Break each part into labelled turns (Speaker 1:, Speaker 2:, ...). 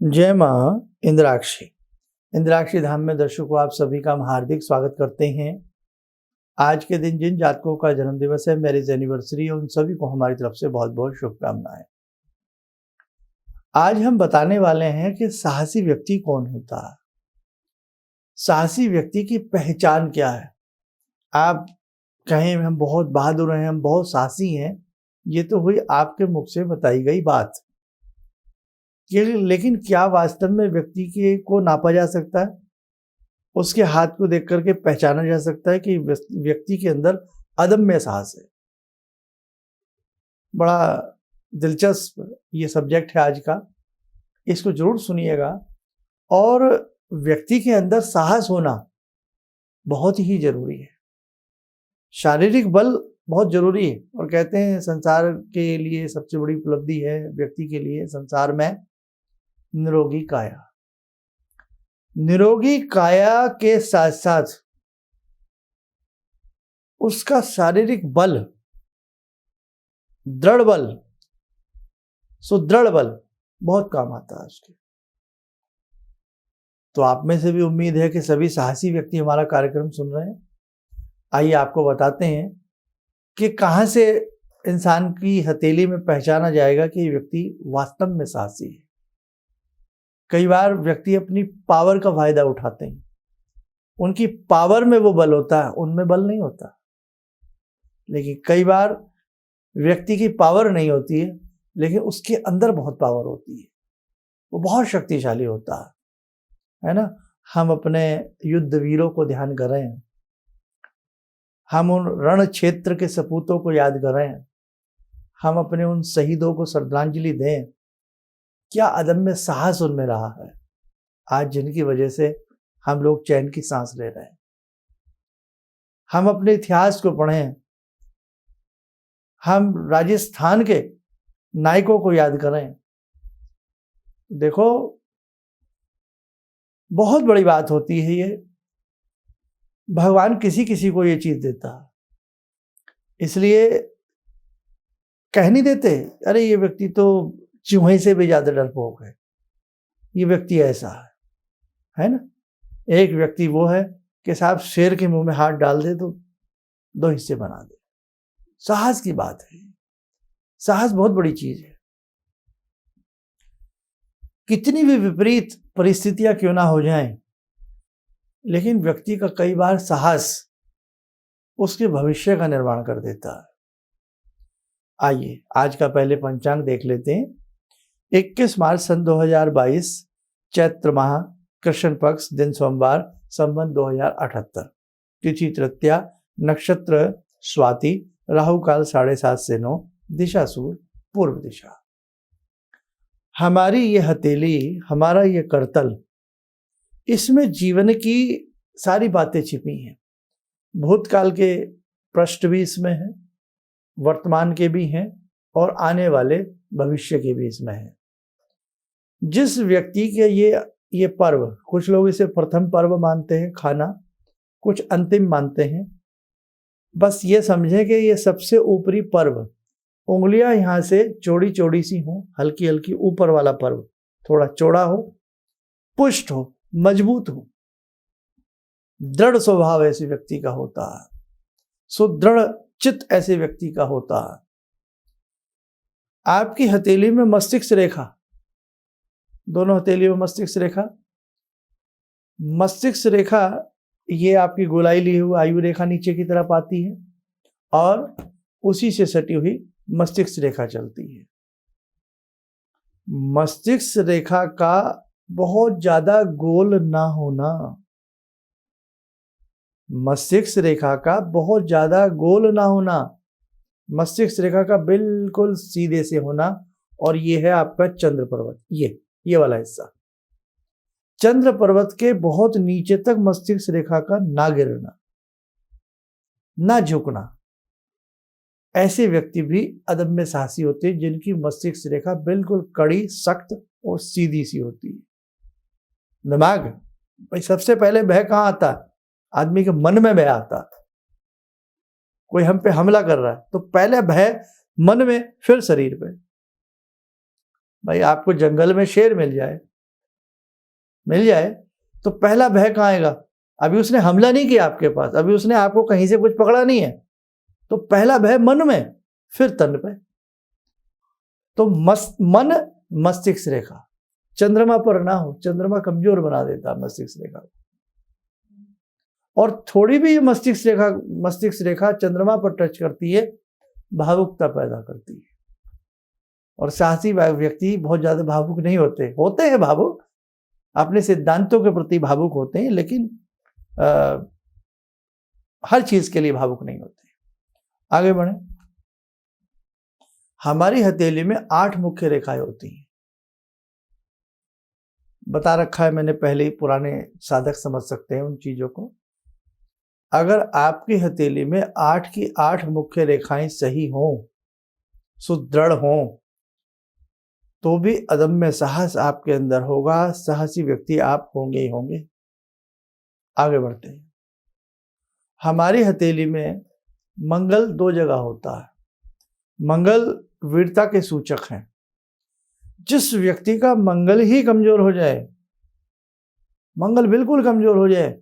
Speaker 1: जय मां इंद्राक्षी। इंद्राक्षी धाम में दर्शकों आप सभी का हम हार्दिक स्वागत करते हैं। आज के दिन जिन जातकों का जन्म दिवस है, मैरिज एनिवर्सरी है, उन सभी को हमारी तरफ से बहुत बहुत शुभकामनाएं। आज हम बताने वाले हैं कि साहसी व्यक्ति कौन होता है, साहसी व्यक्ति की पहचान क्या है। आप कहें हम बहुत बहादुर हैं, हम बहुत साहसी हैं, ये तो हुई आपके मुख से बताई गई बात। लेकिन क्या वास्तव में व्यक्ति के को नापा जा सकता है? उसके हाथ को देख करके पहचाना जा सकता है कि व्यक्ति के अंदर अदम्य साहस है। बड़ा दिलचस्प ये सब्जेक्ट है आज का, इसको जरूर सुनिएगा। और व्यक्ति के अंदर साहस होना बहुत ही जरूरी है। शारीरिक बल बहुत जरूरी है, और कहते हैं संसार के लिए सबसे बड़ी उपलब्धि है व्यक्ति के लिए संसार में निरोगी काया। निरोगी काया के साथ साथ उसका शारीरिक बल, दृढ़ बल, सुदृढ़ बल बहुत काम आता है उसके। तो आप में से भी उम्मीद है कि सभी साहसी व्यक्ति हमारा कार्यक्रम सुन रहे हैं। आइए आपको बताते हैं कि कहां से इंसान की हथेली में पहचाना जाएगा कि व्यक्ति वास्तव में साहसी है। कई बार व्यक्ति अपनी पावर का फायदा उठाते हैं, उनकी पावर में वो बल होता है, उनमें बल नहीं होता। लेकिन कई बार व्यक्ति की पावर नहीं होती है, लेकिन उसके अंदर बहुत पावर होती है, वो बहुत शक्तिशाली होता है ना। हम अपने युद्ध वीरों को ध्यान कर रहे हैं, हम उन रण क्षेत्र के सपूतों को याद कर रहे हैं, हम अपने उन शहीदों को श्रद्धांजलि दें। क्या अदम्य साहस उनमें रहा है आज, जिनकी वजह से हम लोग चैन की सांस ले रहे हैं। हम अपने इतिहास को पढ़ें, हम राजस्थान के नायकों को याद करें। देखो, बहुत बड़ी बात होती है ये। भगवान किसी किसी को ये चीज देता है, इसलिए कह नहीं देते अरे ये व्यक्ति तो चूहे से भी ज्यादा डरपोक है, ये व्यक्ति ऐसा है ना। एक व्यक्ति वो है कि साहब शेर के मुंह में हाथ डाल दे तो दो हिस्से बना दे। साहस की बात है, साहस बहुत बड़ी चीज है। कितनी भी विपरीत परिस्थितियां क्यों ना हो जाएं, लेकिन व्यक्ति का कई बार साहस उसके भविष्य का निर्माण कर देता है। आइए आज का पहले पंचांग देख लेते हैं। 21 मार्च सन 2022, चैत्र माह, कृष्ण पक्ष, दिन सोमवार, संवत 2078, तिथि तृतीया, नक्षत्र स्वाति, राहु काल 7:30 से 9, दिशा सूर्य पूर्व दिशा। हमारी ये हथेली, हमारा ये करतल, इसमें जीवन की सारी बातें छिपी हैं। भूतकाल के प्रश्न भी इसमें हैं, वर्तमान के भी हैं, और आने वाले भविष्य के भी इसमें हैं। जिस व्यक्ति के ये पर्व, कुछ लोग इसे प्रथम पर्व मानते हैं खाना, कुछ अंतिम मानते हैं। बस ये समझें कि ये सबसे ऊपरी पर्व, उंगलियां यहां से चौड़ी चौड़ी सी हो, हल्की हल्की, ऊपर वाला पर्व थोड़ा चौड़ा हो, पुष्ट हो, मजबूत हो, दृढ़ स्वभाव ऐसे व्यक्ति का होता है, सुदृढ़ चित्त ऐसे व्यक्ति का होता है। आपकी हथेली में मस्तिष्क रेखा, दोनों हथेली में मस्तिष्क रेखा, मस्तिष्क रेखा ये आपकी गोलाई ली हुई आयु रेखा नीचे की तरफ आती है, और उसी से सटी हुई मस्तिष्क रेखा चलती है। मस्तिष्क रेखा का बहुत ज्यादा गोल ना होना, मस्तिष्क रेखा का बहुत ज्यादा गोल ना होना, मस्तिष्क रेखा का बिल्कुल सीधे से होना। और ये है आपका चंद्र पर्वत, ये वाला हिस्सा, चंद्र पर्वत के बहुत नीचे तक मस्तिष्क रेखा का ना गिरना, ना झुकना। ऐसे व्यक्ति भी अदम्य साहसी होते हैं, जिनकी मस्तिष्क रेखा बिल्कुल कड़ी, सख्त और सीधी सी होती है। दिमाग भाई सबसे पहले भय कहाँ आता है? आदमी के मन में भय आता है। कोई हम पे हमला कर रहा है तो पहले भय मन में, फिर शरीर पे। भाई आपको जंगल में शेर मिल जाए, मिल जाए तो पहला भय कहाँ आएगा? अभी उसने हमला नहीं किया आपके पास, अभी उसने आपको कहीं से कुछ पकड़ा नहीं है, तो पहला भय मन में, फिर तन पे। तो मन मस्तिष्क रेखा, चंद्रमा पर ना हो, चंद्रमा कमजोर बना देता है मस्तिष्क रेखा को। और थोड़ी भी मस्तिष्क रेखा चंद्रमा पर टच करती है, भावुकता पैदा करती है। और साहसी व्यक्ति बहुत ज्यादा भावुक नहीं होते हैं भावुक, अपने सिद्धांतों के प्रति भावुक होते हैं, लेकिन हर चीज के लिए भावुक नहीं होते। आगे बढ़े। हमारी हथेली में 8 मुख्य रेखाएं होती हैं। बता रखा है मैंने पहले ही, पुराने साधक समझ सकते हैं उन चीजों को। अगर आपकी हथेली में 8 की 8 मुख्य रेखाएं सही हों, सुदृढ़ हों, तो भी अदम्य साहस आपके अंदर होगा, साहसी व्यक्ति आप होंगे ही होंगे। आगे बढ़ते हैं। हमारी हथेली में मंगल 2 जगह होता है। मंगल वीरता के सूचक हैं। जिस व्यक्ति का मंगल ही कमजोर हो जाए, मंगल बिल्कुल कमजोर हो जाए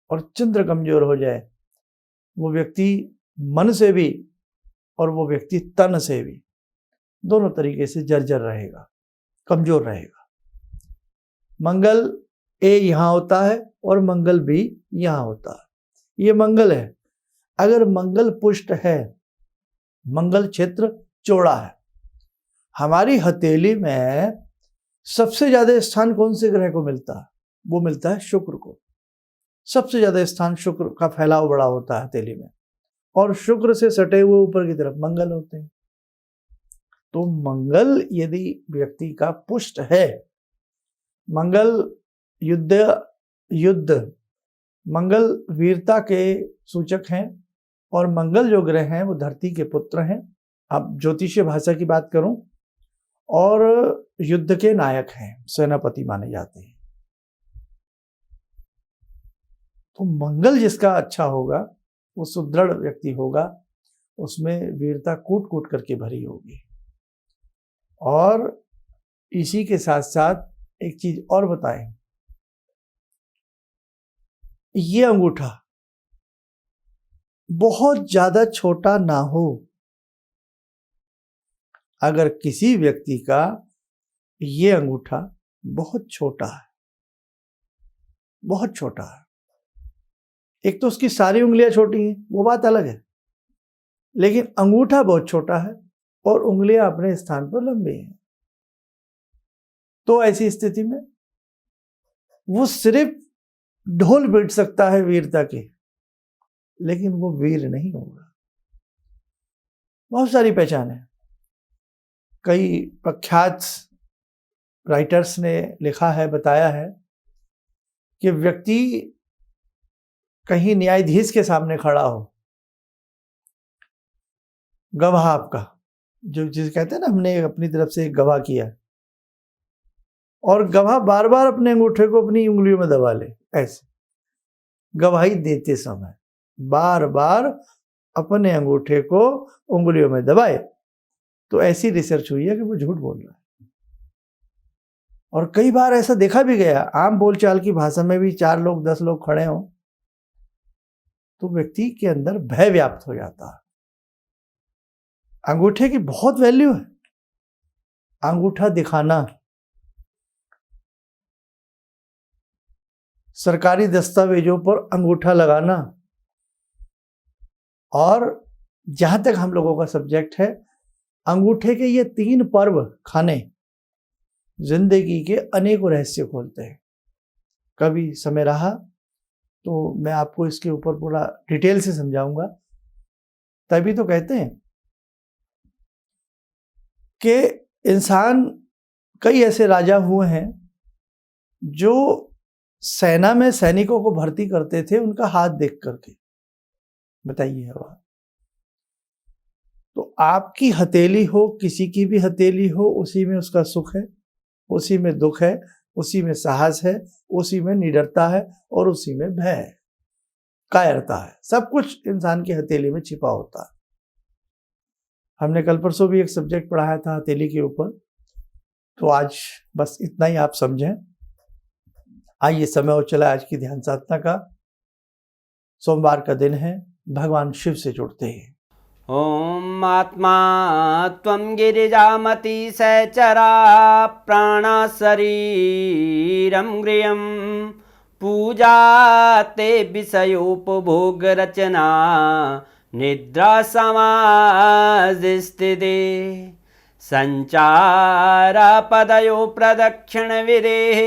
Speaker 1: और चंद्र कमजोर हो जाए, वो व्यक्ति मन से भी और वो व्यक्ति तन से भी दोनों तरीके से जर्जर रहेगा, कमजोर रहेगा। मंगल ए यहां होता है और मंगल बी यहां होता है। ये मंगल है। अगर मंगल पुष्ट है, मंगल क्षेत्र चौड़ा है, हमारी हथेली में सबसे ज्यादा स्थान कौन से ग्रह को मिलता है? वो मिलता है शुक्र को। सबसे ज्यादा स्थान शुक्र का फैलाव बड़ा होता है हथेली में, और शुक्र से सटे हुए ऊपर की तरफ मंगल होते हैं। तो मंगल यदि व्यक्ति का पुष्ट है, मंगल युद्ध, मंगल वीरता के सूचक हैं, और मंगल जो ग्रह हैं वो धरती के पुत्र हैं। अब ज्योतिषीय भाषा की बात करूं, और युद्ध के नायक हैं, सेनापति माने जाते हैं। तो मंगल जिसका अच्छा होगा वो सुदृढ़ व्यक्ति होगा, उसमें वीरता कूट कूट करके भरी होगी। और इसी के साथ साथ एक चीज और बताएं, ये अंगूठा बहुत ज्यादा छोटा ना हो। अगर किसी व्यक्ति का ये अंगूठा बहुत छोटा है, बहुत छोटा है, एक तो उसकी सारी उंगलियां छोटी हैं, वो बात अलग है, लेकिन अंगूठा बहुत छोटा है और उंगलियां अपने स्थान पर लंबी हैं, तो ऐसी स्थिति में वो सिर्फ ढोल पीट सकता है वीरता के, लेकिन वो वीर नहीं होगा। बहुत सारी पहचान है। कई प्रख्यात राइटर्स ने लिखा है, बताया है कि व्यक्ति कहीं न्यायाधीश के सामने खड़ा हो, गवाह आपका, जो जिसे कहते हैं ना, हमने अपनी तरफ से एक गवाह किया, और गवाह बार बार अपने अंगूठे को अपनी उंगलियों में दबा ले, ऐसे गवाही देते समय बार बार अपने अंगूठे को उंगलियों में दबाए, तो ऐसी रिसर्च हुई है कि वो झूठ बोल रहा है। और कई बार ऐसा देखा भी गया, आम बोलचाल की भाषा में भी 4 लोग 10 लोग खड़े हों तो व्यक्ति के अंदर भय व्याप्त हो जाता है। अंगूठे की बहुत वैल्यू है। अंगूठा दिखाना, सरकारी दस्तावेजों पर अंगूठा लगाना, और जहां तक हम लोगों का सब्जेक्ट है, अंगूठे के ये 3 पर्व खाने जिंदगी के अनेकों रहस्य खोलते हैं। कभी समय रहा तो मैं आपको इसके ऊपर पूरा डिटेल से समझाऊंगा। तभी तो कहते हैं कि इंसान, कई ऐसे राजा हुए हैं जो सेना में सैनिकों को भर्ती करते थे उनका हाथ देख करके। बताइए अब, तो आपकी हथेली हो, किसी की भी हथेली हो, उसी में उसका सुख है, उसी में दुख है, उसी में साहस है, उसी में निडरता है, और उसी में भय है, कायरता है। सब कुछ इंसान की हथेली में छिपा होता है। हमने कल परसों भी एक सब्जेक्ट पढ़ाया था हथेली के ऊपर, तो आज बस इतना ही आप समझें। आइए समय हो चला आज की ध्यान साधना का। सोमवार का दिन है, भगवान शिव से जुड़ते हैं।
Speaker 2: ओम आत्मा त्वं गिरिजामति सहचरा प्राणा शरीरं गृहं पूजा ते विषयोपभोग रचना निद्रा समाधिस्थिते संचारा पदयो प्रदक्षिण विदेः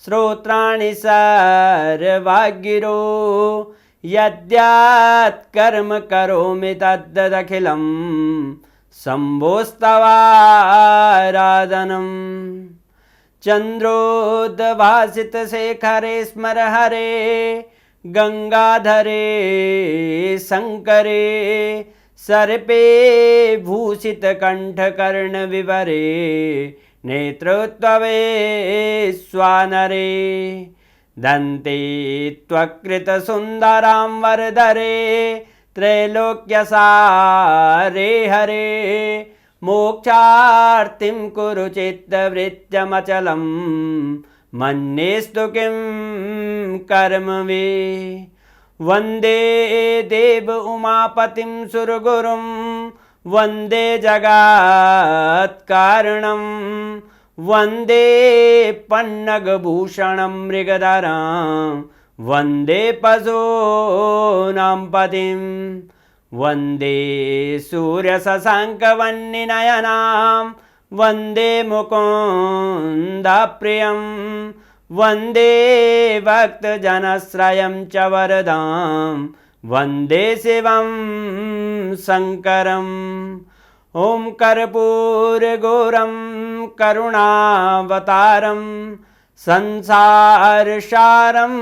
Speaker 2: श्रोत्राणि सर्वागिरो यद्यात् कर्म करोमि तद्दखिलं शम्भोस्तवाराधनम् चन्द्रोद्भासितशेखरे स्मर हरे गंगाधरे शङ्करे सर्पे भूषितकण्ठकर्णविवरे नेत्रोत्तवे स्वानरे दन्ते त्वकृतसुन्दरां वरदरे त्रैलोक्यसारे हरे मोक्षार्तिं कुरु चित्तवृत्त्यमचलं मन्येस्तु किं कर्म वे वन्दे देव उमापतिं सुरगुरुं वन्दे जगत्कारणं वन्दे पन्नगभूषणं मृगधरं वन्दे पशूनां पतिं वन्दे सूर्यशशाङ्कवह्निनयनां वन्दे मुकुन्दप्रियं वन्दे भक्तजनश्रयं च वरदां वन्दे शिवं शङ्करम् ओम कर्पूरगौरं करुणावतारं संसारसारं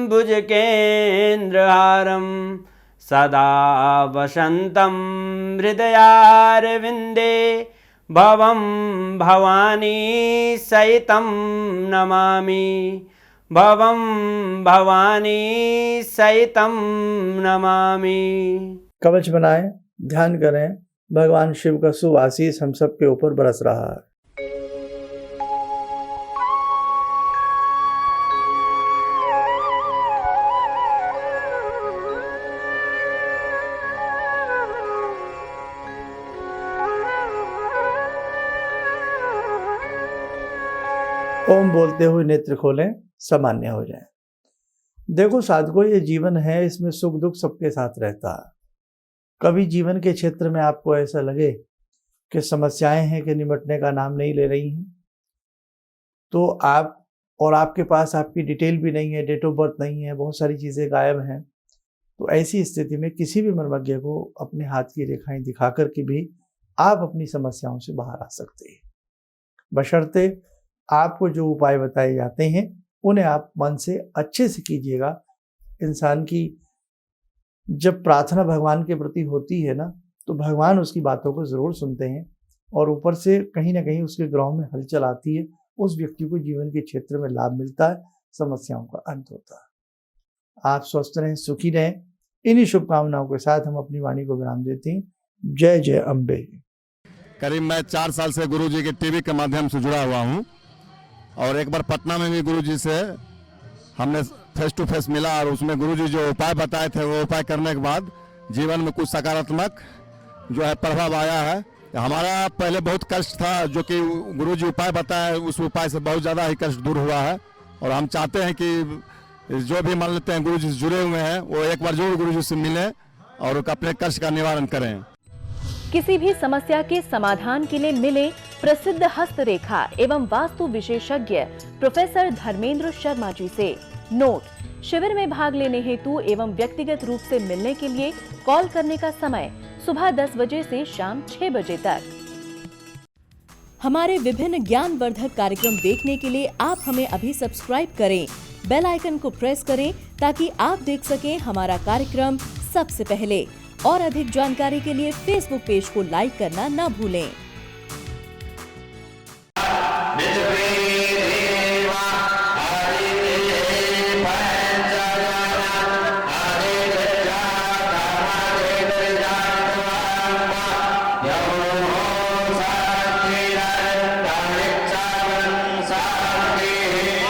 Speaker 2: भुजगेन्द्रहारं सदा वसन्तं हृदयारविन्दे भवं भवानी सहितं नमामि भवं भवानी सहितं नमामि।
Speaker 1: कवच बनाएं, ध्यान करें, भगवान शिव का शुभ आशीष हम सब के ऊपर बरस रहा है। ओम बोलते हुए नेत्र खोलें, सामान्य हो जाएं। देखो साधकों, ये जीवन है, इसमें सुख दुख सबके साथ रहता है। कभी जीवन के क्षेत्र में आपको ऐसा लगे कि समस्याएं हैं कि निपटने का नाम नहीं ले रही हैं, तो आप और आपके पास आपकी डिटेल भी नहीं है, डेट ऑफ बर्थ नहीं है, बहुत सारी चीज़ें गायब हैं, तो ऐसी स्थिति में किसी भी मर्मज्ञ को अपने हाथ की रेखाएं दिखा कर के भी आप अपनी समस्याओं से बाहर आ सकते हैं, बशर्ते आपको जो उपाय बताए जाते हैं उन्हें आप मन से अच्छे से कीजिएगा। इंसान की जब प्रार्थना भगवान के प्रति होती है ना, तो भगवान उसकी बातों को ज़रूर सुनते हैं और ऊपर से कहीं ना कहीं उसके ग्रहों में हलचल आती है, उस व्यक्ति को जीवन के क्षेत्र में लाभ मिलता है, समस्याओं का अंत होता है। आप स्वस्थ रहें, सुखी रहें। इन्हीं शुभकामनाओं के साथ हम अपनी वाणी को विराम देते हैं। जय जय अम्बे।
Speaker 3: करीब मैं 4 साल से गुरुजी के टीवी के माध्यम से जुड़ा हुआ हूँ और एक बार पटना में भी गुरुजी से हमने फेस टू फेस मिला और उसमें गुरुजी जो उपाय बताए थे वो उपाय करने के बाद जीवन में कुछ सकारात्मक जो है प्रभाव आया है। हमारा पहले बहुत कष्ट था, जो कि गुरुजी उपाय बताए उस उपाय से बहुत ज़्यादा ही कष्ट दूर हुआ है और हम चाहते हैं कि जो भी मान लेते हैं गुरुजी से जुड़े हुए हैं वो एक बार जरूर गुरुजी से मिलें और अपने कष्ट का निवारण करें।
Speaker 4: किसी भी समस्या के समाधान के लिए मिले प्रसिद्ध हस्तरेखा एवं वास्तु विशेषज्ञ प्रोफेसर धर्मेंद्र शर्मा जी से। नोट: शिविर में भाग लेने हेतु एवं व्यक्तिगत रूप से मिलने के लिए कॉल करने का समय सुबह 10 बजे से शाम 6 बजे तक। हमारे विभिन्न ज्ञानवर्धक कार्यक्रम देखने के लिए आप हमें अभी सब्सक्राइब करें, बेल आइकन को प्रेस करें ताकि आप देख सकें हमारा कार्यक्रम सबसे पहले। और अधिक जानकारी के लिए फेसबुक पेज को लाइक करना न भूलें।